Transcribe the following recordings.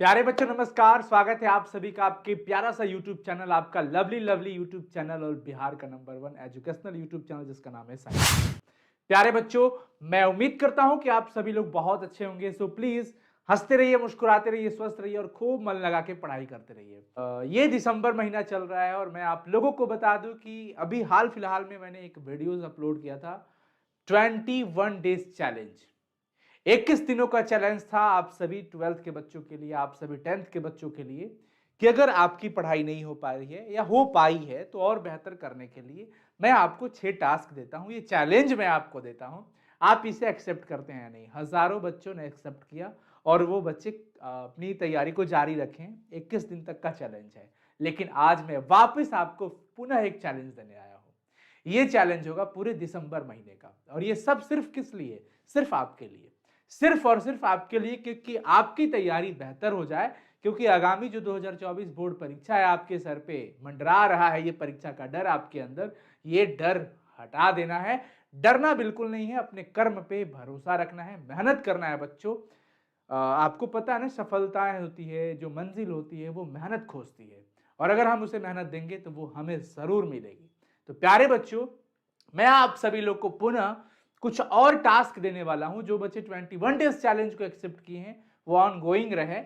प्यारे बच्चों नमस्कार। स्वागत है आप सभी का आपके प्यारा सा YouTube चैनल, आपका लवली लवली YouTube चैनल और बिहार का नंबर 1 एजुकेशनल YouTube चैनल जिसका नाम है साइंस। प्यारे बच्चों, मैं उम्मीद करता हूं कि आप सभी लोग बहुत अच्छे होंगे। सो प्लीज हंसते रहिए, मुस्कुराते रहिए, स्वस्थ रहिए और खूब मन लगा के पढ़ाई करते रहिए। ये दिसंबर महीना चल रहा है और मैं आप लोगों को बता दूं कि अभी हाल फिलहाल में मैंने एक वीडियोस अपलोड किया था 21 डेज चैलेंज। 21 दिनों का चैलेंज था आप सभी 12th के बच्चों के लिए, आप सभी 10th के बच्चों के लिए कि अगर आपकी पढ़ाई नहीं हो पा रही है या हो पाई है तो और बेहतर करने के लिए मैं आपको 6 टास्क देता हूं। ये चैलेंज मैं आपको देता हूं, आप इसे एक्सेप्ट करते हैं या नहीं। हजारों बच्चों ने एक्सेप्ट किया और वो बच्चे अपनी तैयारी को जारी रखें। 21 दिन तक का चैलेंज है, लेकिन आज मैं वापस आपको पुनः एक चैलेंज देने आया हूं। ये चैलेंज होगा पूरे दिसंबर महीने का और ये सब सिर्फ किस लिए? सिर्फ आपके लिए, सिर्फ और सिर्फ आपके लिए, क्योंकि आपकी तैयारी बेहतर हो जाए। क्योंकि आगामी जो 2024 बोर्ड परीक्षा है आपके सर पे मंडरा रहा है, ये परीक्षा का डर आपके अंदर, ये डर हटा देना है। डरना बिल्कुल नहीं है, अपने कर्म पे भरोसा रखना है, मेहनत करना है बच्चों। आपको पता है ना, सफलताएं होती है, जो मंजिल होती है वो मेहनत खोजती है और अगर हम उसे मेहनत देंगे तो वो हमें जरूर मिलेगी। तो प्यारे बच्चों, मैं आप सभी लोग को पुनः कुछ और टास्क देने वाला हूं। जो बच्चे 21 डेज चैलेंज को एक्सेप्ट किए हैं वो ऑन गोइंग रहे।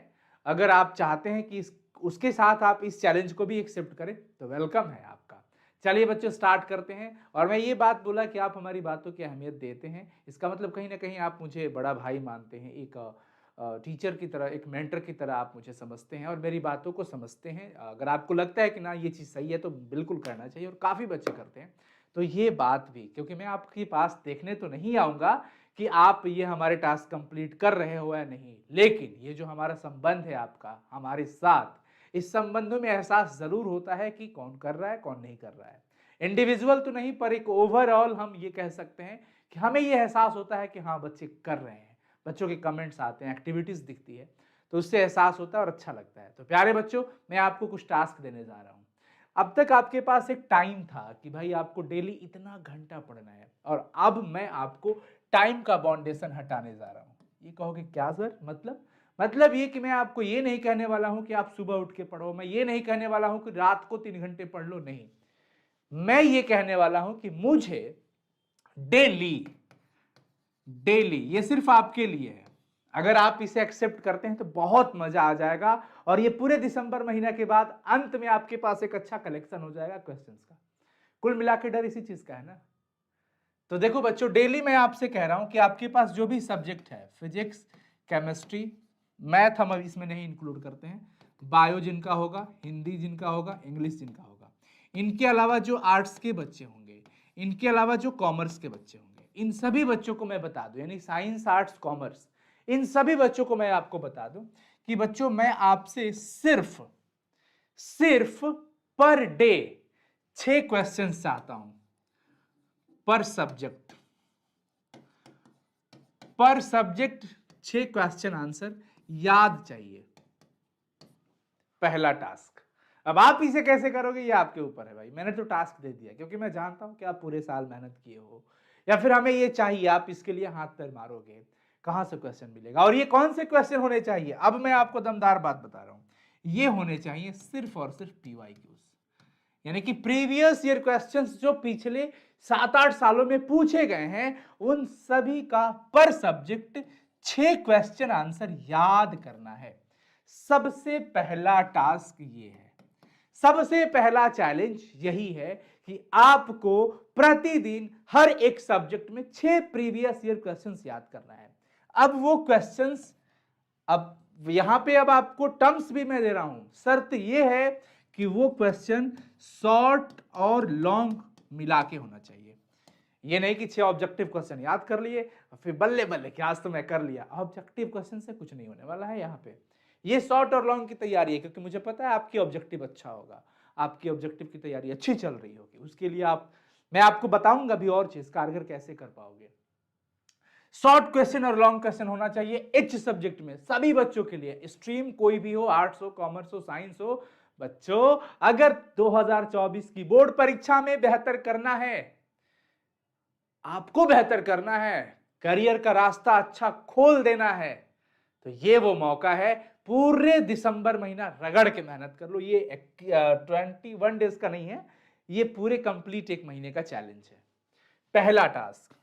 अगर आप चाहते हैं कि उसके साथ आप इस चैलेंज को भी एक्सेप्ट करें तो वेलकम है आपका। चलिए बच्चों, स्टार्ट करते हैं। और मैं ये बात बोला कि आप हमारी बातों की अहमियत देते हैं, इसका मतलब कहीं ना कहीं आप मुझे बड़ा भाई मानते हैं, एक टीचर की तरह, एक मेंटर की तरह आप मुझे समझते हैं और मेरी बातों को समझते हैं। अगर आपको लगता है कि ना ये चीज़ सही है तो बिल्कुल करना चाहिए, और काफ़ी बच्चे करते हैं। तो ये बात भी, क्योंकि मैं आपके पास देखने तो नहीं आऊँगा कि आप ये हमारे टास्क कंप्लीट कर रहे हो या नहीं, लेकिन ये जो हमारा संबंध है आपका हमारे साथ, इस संबंधों में एहसास ज़रूर होता है कि कौन कर रहा है, कौन नहीं कर रहा है। इंडिविजुअल तो नहीं, पर एक ओवरऑल हम ये कह सकते हैं कि हमें ये एहसास होता है कि हाँ, बच्चे कर रहे हैं। बच्चों के कमेंट्स आते हैं, एक्टिविटीज़ दिखती है, तो उससे एहसास होता है और अच्छा लगता है। तो प्यारे बच्चों, मैं आपको कुछ टास्क देने जा रहा हूँ। अब तक आपके पास एक टाइम था कि भाई आपको डेली इतना घंटा पढ़ना है, और अब मैं आपको टाइम का बाउंडेशन हटाने जा रहा हूं। ये कहोगे क्या सर? मतलब ये कि मैं आपको ये नहीं कहने वाला हूं कि आप सुबह उठ के पढ़ो, मैं ये नहीं कहने वाला हूं कि रात को 3 घंटे पढ़ लो, नहीं। मैं ये कहने वाला हूं कि मुझे डेली डेली, ये सिर्फ आपके लिए है। अगर आप इसे एक्सेप्ट करते हैं तो बहुत मजा आ जाएगा और ये पूरे दिसंबर महीना के बाद अंत में आपके पास एक अच्छा कलेक्शन हो जाएगा क्वेश्चंस का। कुल मिला के डर इसी चीज का है ना। तो देखो बच्चों, डेली मैं आपसे कह रहा हूं कि आपके पास जो भी सब्जेक्ट है, फिजिक्स, केमिस्ट्री, मैथ हम अभी इसमें नहीं इंक्लूड करते हैं, बायो जिनका होगा, हिंदी जिनका होगा, इंग्लिश जिनका होगा, इनके अलावा जो आर्ट्स के बच्चे होंगे, इनके अलावा जो कॉमर्स के बच्चे होंगे, इन सभी बच्चों को मैं बता दूं, यानी साइंस, आर्ट्स, कॉमर्स, इन सभी बच्चों को मैं आपको बता दूं कि बच्चों मैं आपसे सिर्फ सिर्फ पर डे 6 क्वेश्चंस चाहता हूं। पर सब्जेक्ट 6 क्वेश्चन आंसर याद चाहिए। पहला टास्क। अब आप इसे कैसे करोगे ये आपके ऊपर है भाई, मैंने तो टास्क दे दिया क्योंकि मैं जानता हूं कि आप पूरे साल मेहनत किए हो, या फिर हमें ये चाहिए, आप इसके लिए हाथ पैर मारोगे, कहां से क्वेश्चन मिलेगा। और ये कौन से क्वेश्चन होने चाहिए? अब मैं आपको दमदार बात बता रहा हूं, ये होने चाहिए सिर्फ और सिर्फ पीवाईक्यूज, यानी कि प्रीवियस ईयर क्वेश्चंस जो पिछले 7-8 सालों में पूछे गए हैं, उन सभी का पर सब्जेक्ट 6 क्वेश्चन आंसर याद करना है। सबसे पहला टास्क ये है, सबसे पहला चैलेंज यही है कि आपको प्रतिदिन हर एक सब्जेक्ट में 6 प्रीवियस ईयर क्वेश्चंस याद करना है। अब वो क्वेश्चंस, अब यहां पे अब आपको टर्म्स भी मैं दे रहा हूं, शर्त यह है कि वो क्वेश्चन शॉर्ट और लॉन्ग मिला के होना चाहिए। ये नहीं कि 6 ऑब्जेक्टिव क्वेश्चन याद कर लिए फिर बल्ले बल्ले कि आज तो मैं कर लिया। ऑब्जेक्टिव क्वेश्चन से कुछ नहीं होने वाला है यहाँ पे। ये शॉर्ट और लॉन्ग की तैयारी है, क्योंकि मुझे पता है आपकी ऑब्जेक्टिव अच्छा होगा, आपकी ऑब्जेक्टिव की तैयारी अच्छी चल रही होगी। उसके लिए मैं आपको बताऊंगा भी और चीज, कारगर कैसे कर पाओगे। शॉर्ट क्वेश्चन और लॉन्ग क्वेश्चन होना चाहिए एच सब्जेक्ट में, सभी बच्चों के लिए, स्ट्रीम कोई भी हो, आर्ट्स हो, कॉमर्स हो, साइंस हो। बच्चों, अगर 2024 की बोर्ड परीक्षा में बेहतर करना है, आपको बेहतर करना है, करियर का रास्ता अच्छा खोल देना है, तो ये वो मौका है। पूरे दिसंबर महीना रगड़ के मेहनत कर लो। ये 21 डेज का नहीं है, ये पूरे कंप्लीट एक महीने का चैलेंज है, पहला टास्क।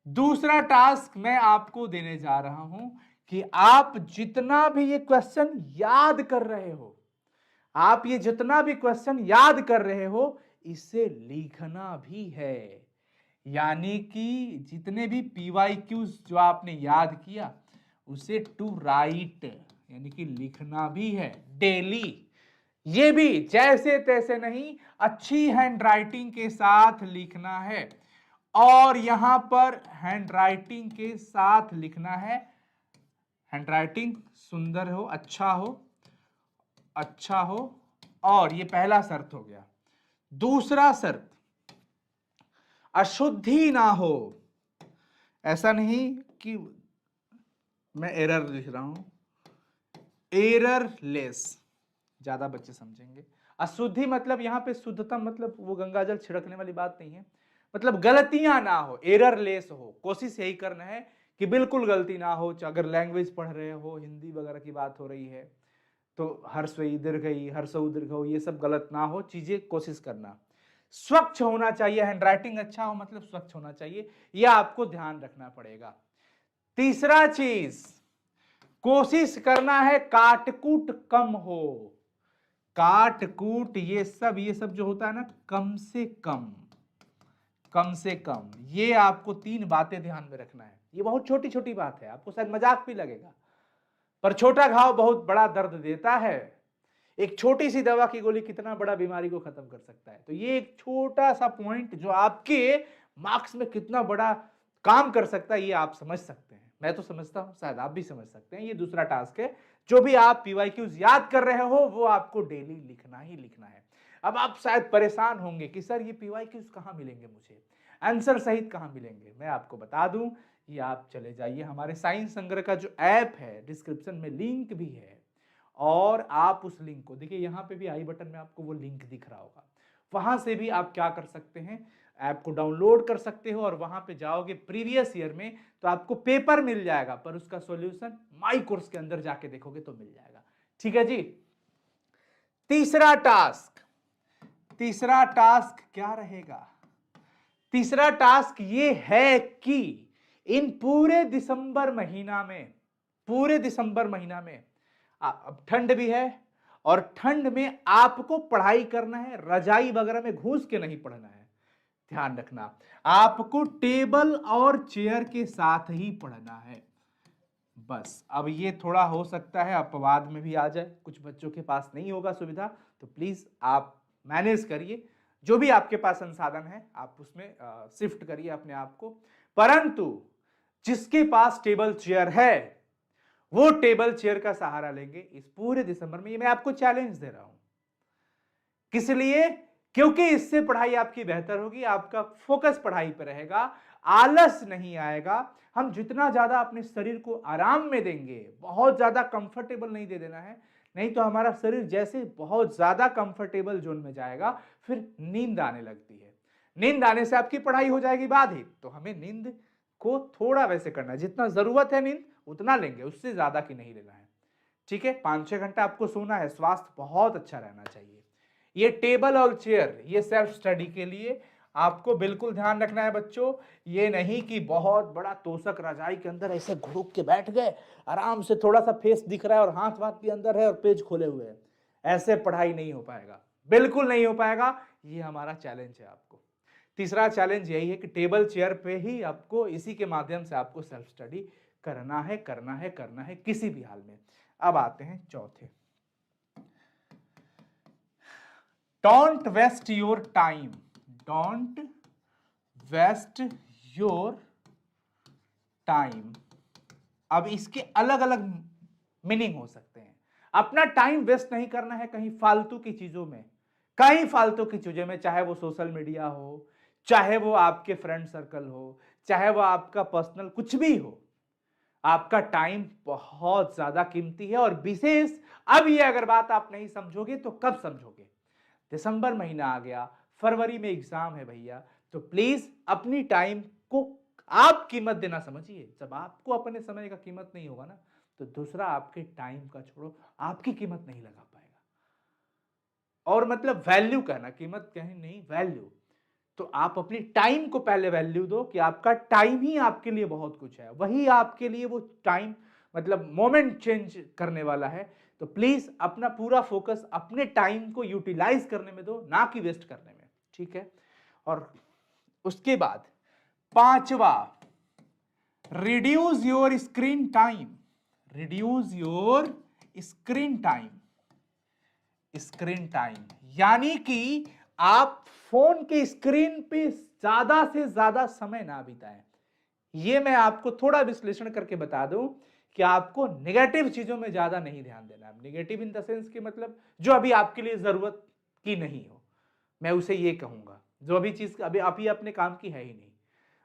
दूसरा टास्क मैं आपको देने जा रहा हूं कि आप जितना भी ये क्वेश्चन याद कर रहे हो, आप ये जितना भी क्वेश्चन याद कर रहे हो, इसे लिखना भी है। यानी कि जितने भी पीवाईक्यूज जो आपने याद किया, उसे टू राइट, यानी कि लिखना भी है डेली। ये भी जैसे तैसे नहीं, अच्छी हैंडराइटिंग के साथ लिखना है। और यहां पर हैंडराइटिंग के साथ लिखना है, हैंडराइटिंग सुंदर हो, अच्छा हो। और ये पहला शर्त हो गया। दूसरा शर्त, अशुद्धि ना हो। ऐसा नहीं कि मैं एरर लिख रहा हूं, एररलेस, ज्यादा बच्चे समझेंगे। अशुद्धि मतलब यहां पे शुद्धता मतलब वो गंगाजल छिड़कने वाली बात नहीं है, मतलब गलतियां ना हो, एररलेस हो। कोशिश यही करना है कि बिल्कुल गलती ना हो। अगर लैंग्वेज पढ़ रहे हो, हिंदी वगैरह की बात हो रही है, तो हर्षई दीर्घई हर्षऊ दीर्घऊ ये सब गलत ना हो, चीजें कोशिश करना। स्वच्छ होना चाहिए, हैंडराइटिंग अच्छा हो मतलब स्वच्छ होना चाहिए, यह आपको ध्यान रखना पड़ेगा। तीसरा चीज, कोशिश करना है काटकूट कम हो। काटकूट ये सब जो होता है ना, कम से कम, ये आपको 3 बातें ध्यान में रखना है। ये बहुत छोटी छोटी बात है, आपको शायद मजाक भी लगेगा, पर छोटा घाव बहुत बड़ा दर्द देता है। एक छोटी सी दवा की गोली कितना बड़ा बीमारी को खत्म कर सकता है। तो ये एक छोटा सा पॉइंट जो आपके मार्क्स में कितना बड़ा काम कर सकता है, ये आप समझ सकते हैं। मैं तो समझता हूं, शायद आप भी समझ सकते हैं। ये दूसरा टास्क है। जो भी आप पीवाईक्यूज याद कर रहे हो, वो आपको डेली लिखना ही लिखना है। अब आप शायद परेशान होंगे कि सर ये पीवाईक्यूज कहां मिलेंगे, मुझे आंसर सहित कहां मिलेंगे। मैं आपको बता दूं, ये आप चले जाइए हमारे साइंस संग्रह का जो ऐप है, डिस्क्रिप्शन में लिंक भी है, और आप उस लिंक को देखिए, यहां पे भी आई बटन में आपको वो लिंक दिख रहा होगा। वहां से भी आप क्या कर सकते हैं, ऐप को डाउनलोड कर सकते हो, और वहां पे जाओगे प्रीवियस ईयर में, तो आपको पेपर मिल जाएगा, पर उसका सॉल्यूशन माई कोर्स के अंदर जाके देखोगे तो मिल जाएगा। ठीक है जी। तीसरा टास्क क्या रहेगा? तीसरा टास्क ये है कि इन पूरे दिसंबर महीना में अब ठंड भी है, और ठंड में आपको पढ़ाई करना है, रजाई वगैरह में घुस के नहीं पढ़ना है। ध्यान रखना, आपको टेबल और चेयर के साथ ही पढ़ना है। बस अब ये थोड़ा हो सकता है अपवाद में भी आ जाए, कुछ बच्चों के पास नहीं होगा सुविधा, तो प्लीज आप मैनेज करिए। जो भी आपके पास संसाधन है आप उसमें शिफ्ट करिए अपने आप को। परंतु जिसके पास टेबल चेयर है, वो टेबल चेयर का सहारा लेंगे इस पूरे दिसंबर में। ये मैं आपको चैलेंज दे रहा हूं। किस लिए? क्योंकि इससे पढ़ाई आपकी बेहतर होगी, आपका फोकस पढ़ाई पर रहेगा, आलस नहीं आएगा। हम जितना ज्यादा अपने शरीर को आराम में देंगे, बहुत ज्यादा कंफर्टेबल नहीं दे देना है, नहीं तो हमारा शरीर जैसे बहुत ज्यादा कंफर्टेबल जोन में जाएगा, फिर नींद आने लगती है। नींद आने से आपकी पढ़ाई हो जाएगी बाधित। तो हमें नींद को थोड़ा वैसे करना है, जितना जरूरत है नींद उतना लेंगे, उससे ज्यादा की नहीं लेना है। ठीक है, 5-6 घंटा आपको सोना है, स्वास्थ्य बहुत अच्छा रहना चाहिए। ये टेबल और चेयर, ये सेल्फ स्टडी के लिए आपको बिल्कुल ध्यान रखना है बच्चों। ये नहीं कि बहुत बड़ा तोशक रजाई के अंदर ऐसे घुड़क के बैठ गए, आराम से थोड़ा सा फेस दिख रहा है और हाथ वाथ भी अंदर है और पेज खोले हुए हैं। ऐसे पढ़ाई नहीं हो पाएगा, बिल्कुल नहीं हो पाएगा। ये हमारा चैलेंज है आपको। तीसरा चैलेंज यही है कि टेबल चेयर पे ही आपको, इसी के माध्यम से आपको सेल्फ स्टडी करना है किसी भी हाल में। अब आते हैं चौथे, don't waste your time. Don't waste your time. अब इसके अलग अलग मीनिंग हो सकते हैं। अपना टाइम वेस्ट नहीं करना है कहीं फालतू की चीजों में, चाहे वो सोशल मीडिया हो, चाहे वो आपके फ्रेंड सर्कल हो, चाहे वो आपका पर्सनल कुछ भी हो। आपका टाइम बहुत ज्यादा कीमती है, और विशेष अब ये अगर बात आप नहीं समझोगे तो कब समझोगे? दिसंबर महीना आ गया, फरवरी में एग्जाम है भैया, तो प्लीज अपनी टाइम को आप कीमत देना समझिए। जब आपको अपने समय का कीमत नहीं होगा ना, तो दूसरा आपके टाइम का छोड़ो, आपकी कीमत नहीं लगा पाएगा। और मतलब वैल्यू कहना, कीमत कहीं नहीं, वैल्यू। तो आप अपनी टाइम को पहले वैल्यू दो कि आपका टाइम ही आपके लिए बहुत कुछ है, वही आपके लिए वो टाइम मतलब मोमेंट चेंज करने वाला है। तो प्लीज अपना पूरा फोकस अपने टाइम को यूटिलाइज करने में दो, ना कि वेस्ट करने में, ठीक है। और उसके बाद पांचवा, reduce your screen time. Reduce your screen time. Screen time यानी कि आप फोन के स्क्रीन पे ज्यादा से ज्यादा समय ना बिताएं। ये मैं आपको थोड़ा विश्लेषण करके बता दूं कि आपको नेगेटिव चीजों में ज्यादा नहीं ध्यान देना है। नेगेटिव इन द सेंस कि मतलब जो अभी आपके लिए जरूरत की नहीं हो, मैं उसे ये कहूंगा। जो अभी चीज अभी अपने काम की है ही नहीं।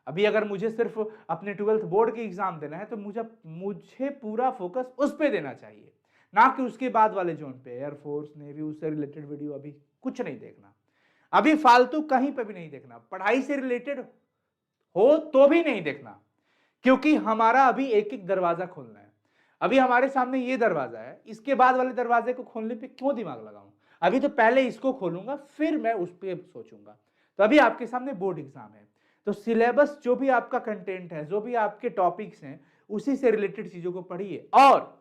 अभी अगर मुझे सिर्फ अपने 12th बोर्ड के एग्जाम देना है तो मुझे पूरा फोकस उस पर देना चाहिए, ना कि उसके बाद वाले जोन पे, एयरफोर्स नेवी उससे रिलेटेड वीडियो अभी कुछ नहीं देखना। अभी फालतू कहीं पे भी नहीं देखना, पढ़ाई से रिलेटेड हो तो भी नहीं देखना, क्योंकि हमारा अभी एक एक दरवाजा खोलना है। अभी हमारे सामने ये दरवाजा है, इसके बाद वाले दरवाजे को खोलने पे क्यों दिमाग लगाऊं? अभी तो पहले इसको खोलूंगा, फिर मैं उस पर सोचूंगा। तो अभी आपके सामने बोर्ड एग्जाम है, तो सिलेबस जो भी आपका कंटेंट है, जो भी आपके टॉपिक्स हैं, उसी से रिलेटेड चीजों को पढ़िए और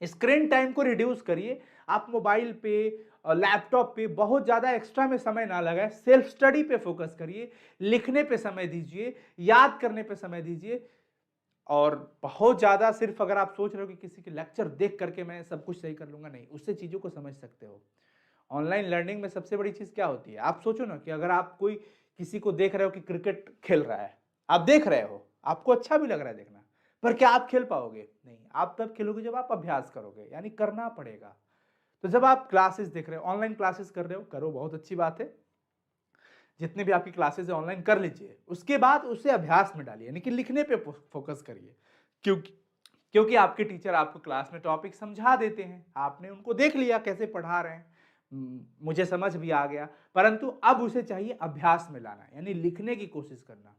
स्क्रीन टाइम को रिड्यूस करिए। आप मोबाइल पे और लैपटॉप पे बहुत ज्यादा एक्स्ट्रा में समय ना लगाए, सेल्फ स्टडी पे फोकस करिए, लिखने पे समय दीजिए, याद करने पे समय दीजिए। और बहुत ज्यादा सिर्फ अगर आप सोच रहे हो कि किसी के लेक्चर देख करके मैं सब कुछ सही कर लूंगा, नहीं, उससे चीजों को समझ सकते हो। ऑनलाइन लर्निंग में सबसे बड़ी चीज क्या होती है? आप सोचो ना कि अगर आप कोई किसी को देख रहे हो कि क्रिकेट खेल रहा है, आप देख रहे हो, आपको अच्छा भी लग रहा है देखना, पर क्या आप खेल पाओगे? नहीं। आप तब खेलोगे जब आप अभ्यास करोगे, यानी करना पड़ेगा। तो जब आप क्लासेस देख रहे हो, ऑनलाइन क्लासेस कर रहे हो, करो, बहुत अच्छी बात है। जितने भी आपकी क्लासेस है ऑनलाइन कर लीजिए, उसके बाद उसे अभ्यास में डालिए, यानी कि लिखने पे फोकस करिए। क्योंकि क्योंकि आपके टीचर आपको क्लास में टॉपिक समझा देते हैं, आपने उनको देख लिया कैसे पढ़ा रहे हैं, मुझे समझ भी आ गया, परंतु अब उसे चाहिए अभ्यास में लाना, यानी लिखने की कोशिश करना।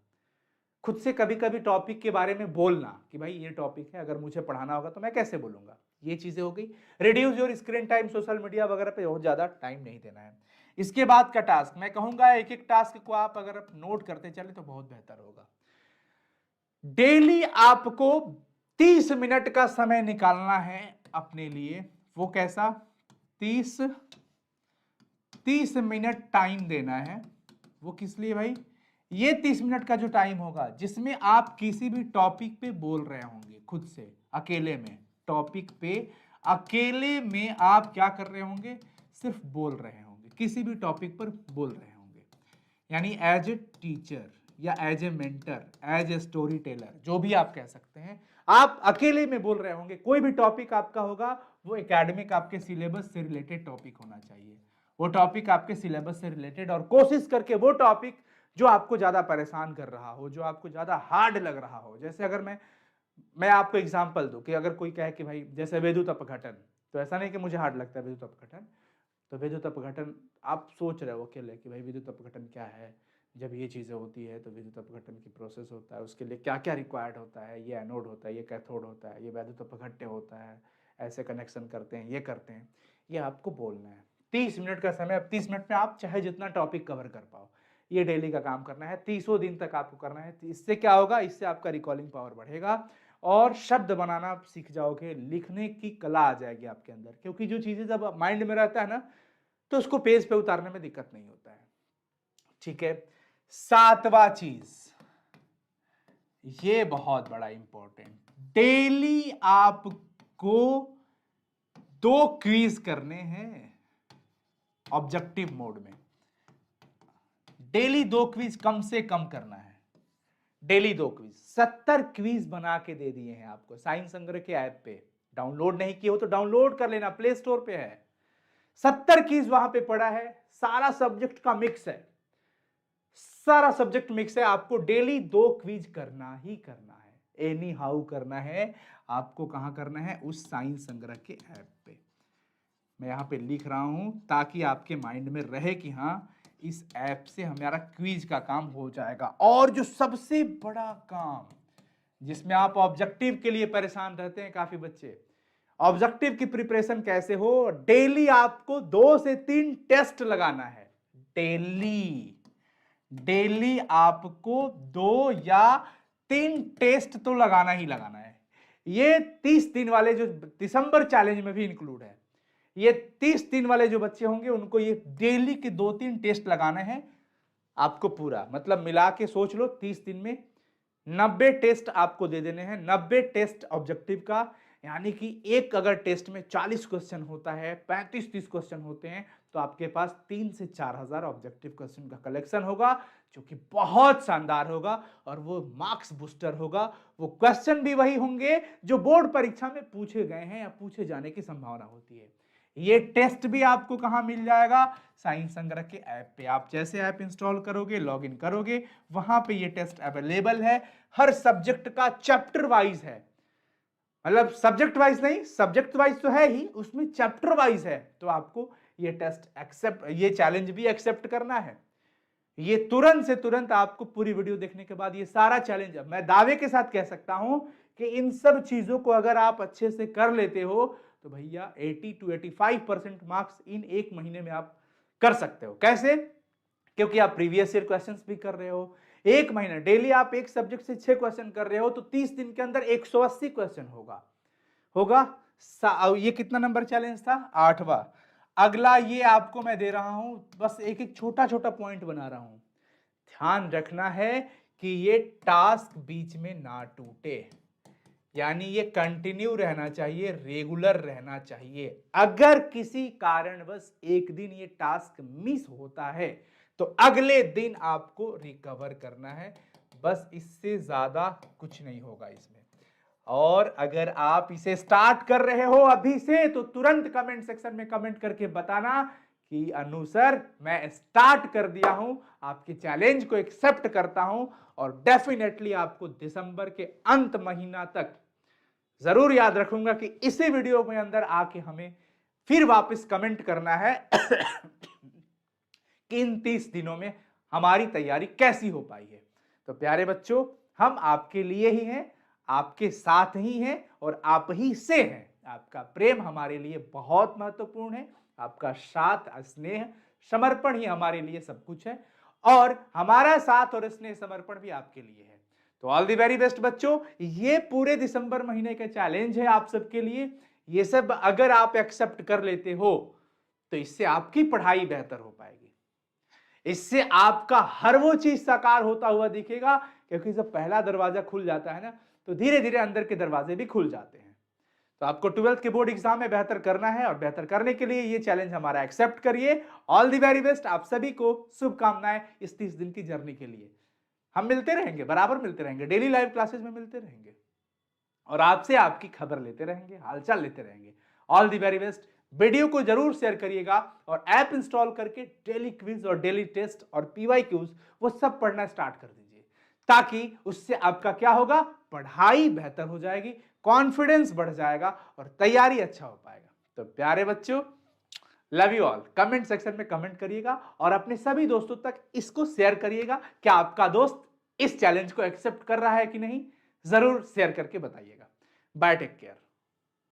खुद से कभी कभी टॉपिक के बारे में बोलना कि भाई ये टॉपिक है, अगर मुझे पढ़ाना होगा तो मैं कैसे बोलूंगा। ये चीजें हो गई। Reduce your screen time, social media वगैरह पे बहुत ज्यादा टाइम नहीं देना है। इसके बाद का टास्क मैं कहूंगा, एक एक टास्क को आप अगर आप नोट करते चले तो बहुत बेहतर होगा। डेली आपको 30 मिनट का समय निकालना है अपने लिए। वो कैसा? 30 मिनट टाइम देना है। वो किस लिए भाई? ये 30 मिनट का जो टाइम होगा जिसमें आप किसी भी टॉपिक पे बोल रहे होंगे, खुद से अकेले में, टॉपिक पे अकेले में आप क्या कर रहे होंगे? सिर्फ बोल रहे होंगे, किसी भी टॉपिक पर बोल रहे होंगे, यानी एज ए टीचर या as a mentor, as a storyteller, जो भी आप कह सकते हैं, आप अकेले में बोल रहे होंगे। कोई भी टॉपिक आपका होगा वो एकेडमिक आपके सिलेबस से रिलेटेड टॉपिक होना चाहिए, वो टॉपिक आपके सिलेबस से रिलेटेड, और कोशिश करके वो टॉपिक जो आपको ज्यादा परेशान कर रहा हो, जो आपको ज्यादा हार्ड लग रहा हो। जैसे अगर मैं आपको एग्जांपल दूं कि अगर कोई कहे कि भाई जैसे विद्युत अपघटन, तो ऐसा नहीं कि मुझे हार्ड लगता है विद्युत अपघटन, तो विद्युत अपघटन आप सोच रहे हो अकेले कि भाई विद्युत अपघटन क्या है, जब ये चीज़ें होती है तो विद्युत अपघटन की प्रोसेस होता है, उसके लिए क्या क्या रिक्वायर्ड होता है, ये एनोड होता है, ये कैथोड होता है, ये विद्युत अपघट्य होता है, ऐसे कनेक्शन करते हैं, ये करते हैं, ये आपको बोलना है। 30 मिनट का समय, अब 30 मिनट में आप चाहे जितना टॉपिक कवर कर पाओ, ये डेली का काम करना है, 30 दिन तक आपको करना है। इससे क्या होगा? इससे आपका रिकॉलिंग पावर बढ़ेगा और शब्द बनाना आप सीख जाओगे, लिखने की कला आ जाएगी आपके अंदर, क्योंकि जो चीजें जब माइंड में रहता है ना तो उसको पेज पे उतारने में दिक्कत नहीं होता है, ठीक है। 7वां चीज, ये बहुत बड़ा इंपॉर्टेंट, डेली आपको 2 क्विज करने हैं ऑब्जेक्टिव मोड में। डेली 2 क्विज कम से कम करना है, डेली 2 क्विज। 70 क्विज बना के दे दिए हैं आपको साइंस संग्रह के ऐप पे, डाउनलोड नहीं किए हो तो डाउनलोड कर लेना, प्ले स्टोर पे है। 70 क्विज वहां पे पड़ा है, सारा सब्जेक्ट का मिक्स है, सारा सब्जेक्ट मिक्स है। आपको डेली 2 क्विज करना ही करना है, एनी हाउ करना है। आपको कहां करना है? उस साइंस संग्रह के ऐप पे। मैं यहां पे लिख रहा हूं ताकि आपके माइंड में रहे कि हाँ, इस ऐप से हमारा क्विज का काम हो जाएगा। और जो सबसे बड़ा काम, जिसमें आप ऑब्जेक्टिव के लिए परेशान रहते हैं काफी बच्चे। ऑब्जेक्टिव की प्रिपरेशन कैसे हो, डेली आपको 2 से 3 टेस्ट लगाना है। डेली आपको 2 या 3 टेस्ट तो लगाना ही लगाना है। ये 30 दिन वाले जो दिसंबर चैलेंज में भी इंक्लूड है, ये 30 दिन वाले जो बच्चे होंगे उनको ये डेली के 2-3 टेस्ट लगाने हैं आपको पूरा, मतलब मिला के सोच लो 30 दिन में 90 टेस्ट आपको दे देने हैं। 90 टेस्ट ऑब्जेक्टिव का, यानी कि एक अगर टेस्ट में 40 क्वेश्चन होता है, 35-30 क्वेश्चन होते हैं, तो आपके पास 3 से 4 हजार ऑब्जेक्टिव क्वेश्चन का कलेक्शन होगा, जो कि बहुत शानदार होगा और वो मार्क्स बूस्टर होगा। वो क्वेश्चन भी वही होंगे जो बोर्ड परीक्षा में पूछे गए हैं या पूछे जाने की संभावना होती है। ये टेस्ट भी आपको कहां मिल जाएगा, साइंस संग्रह के ऐप पे। आप जैसे ऐप इंस्टॉल करोगे, लॉगिन करोगे, वहां पे ये टेस्ट अवेलेबल है। हर सब्जेक्ट का चैप्टर वाइज है, मतलब सब्जेक्ट वाइज नहीं, सब्जेक्ट वाइज तो है ही, उसमें चैप्टर वाइज है। तो आपको ये टेस्ट एक्सेप्ट, ये चैलेंज भी एक्सेप्ट करना है। ये तुरंत से तुरंत आपको पूरी वीडियो देखने के बाद ये सारा चैलेंज, मैं दावे के साथ कह सकता हूं कि इन सब चीजों को अगर आप अच्छे से कर लेते हो तो भैया 80 to 85% मार्क्स इन एक महीने में आप कर सकते हो। कैसे? क्योंकि आप प्रीवियस ईयर क्वेश्चंस भी कर रहे हो, एक महीना डेली आप एक सब्जेक्ट से 6 क्वेश्चन कर रहे हो, तो 30 दिन के अंदर 180 क्वेश्चन होगा। ये कितना नंबर चैलेंज था? 8वां। अगला ये आपको मैं दे रहा हूं, बस एक एक छोटा छोटा पॉइंट बना रहा हूं। ध्यान रखना है कि ये टास्क बीच में ना टूटे, यानी ये कंटिन्यू रहना चाहिए, रेगुलर रहना चाहिए। अगर किसी कारणवश एक दिन ये टास्क मिस होता है तो अगले दिन आपको रिकवर करना है, बस इससे ज्यादा कुछ नहीं होगा इसमें। और अगर आप इसे स्टार्ट कर रहे हो अभी से, तो तुरंत कमेंट सेक्शन में कमेंट करके बताना कि अनु सर मैं स्टार्ट कर दिया हूं, आपके चैलेंज को एक्सेप्ट करता हूं, और डेफिनेटली आपको दिसंबर के अंत महीना तक जरूर याद रखूंगा कि इसी वीडियो में अंदर आके हमें फिर वापस कमेंट करना है कि इन 30 दिनों में हमारी तैयारी कैसी हो पाई है। तो प्यारे बच्चों, हम आपके लिए ही हैं, आपके साथ ही हैं और आप ही से हैं। आपका प्रेम हमारे लिए बहुत महत्वपूर्ण है, आपका साथ, स्नेह, समर्पण ही हमारे लिए सब कुछ है, और हमारा साथ और स्नेह समर्पण भी आपके लिए है। तो ऑल दी वेरी बेस्ट बच्चों, ये पूरे दिसंबर महीने का चैलेंज है आप सबके लिए। ये सब अगर आप एक्सेप्ट कर लेते हो तो इससे आपकी पढ़ाई बेहतर हो पाएगी, इससे आपका हर वो चीज साकार होता हुआ दिखेगा, क्योंकि जब पहला दरवाजा खुल जाता है ना, तो धीरे धीरे अंदर के दरवाजे भी खुल जाते हैं। तो आपको 12th के बोर्ड एग्जाम में बेहतर करना है, और बेहतर करने के लिए ये चैलेंज हमारा एक्सेप्ट करिए। ऑल दी वेरी बेस्ट, आप सभी को शुभकामनाएं इस 30 दिन की जर्नी के लिए। हम मिलते रहेंगे, बराबर मिलते रहेंगे, डेली लाइव क्लासेस में मिलते रहेंगे, और आपसे आपकी खबर लेते रहेंगे, हालचाल लेते रहेंगे। All the very best. Video को जरूर शेयर करिएगा, और ऐप इंस्टॉल करके डेली क्विज और डेली टेस्ट और PYQs वो सब पढ़ना स्टार्ट कर दीजिए, ताकि उससे आपका क्या होगा, पढ़ाई बेहतर हो जाएगी, कॉन्फिडेंस बढ़ जाएगा और तैयारी अच्छा हो पाएगा। तो प्यारे बच्चों, love you all. Comment section में कमेंट करिएगा और अपने सभी दोस्तों तक इसको शेयर करिएगा। क्या आपका दोस्त इस चैलेंज को एक्सेप्ट कर रहा है कि नहीं, जरूर शेयर करके बताइएगा। Bye, take care.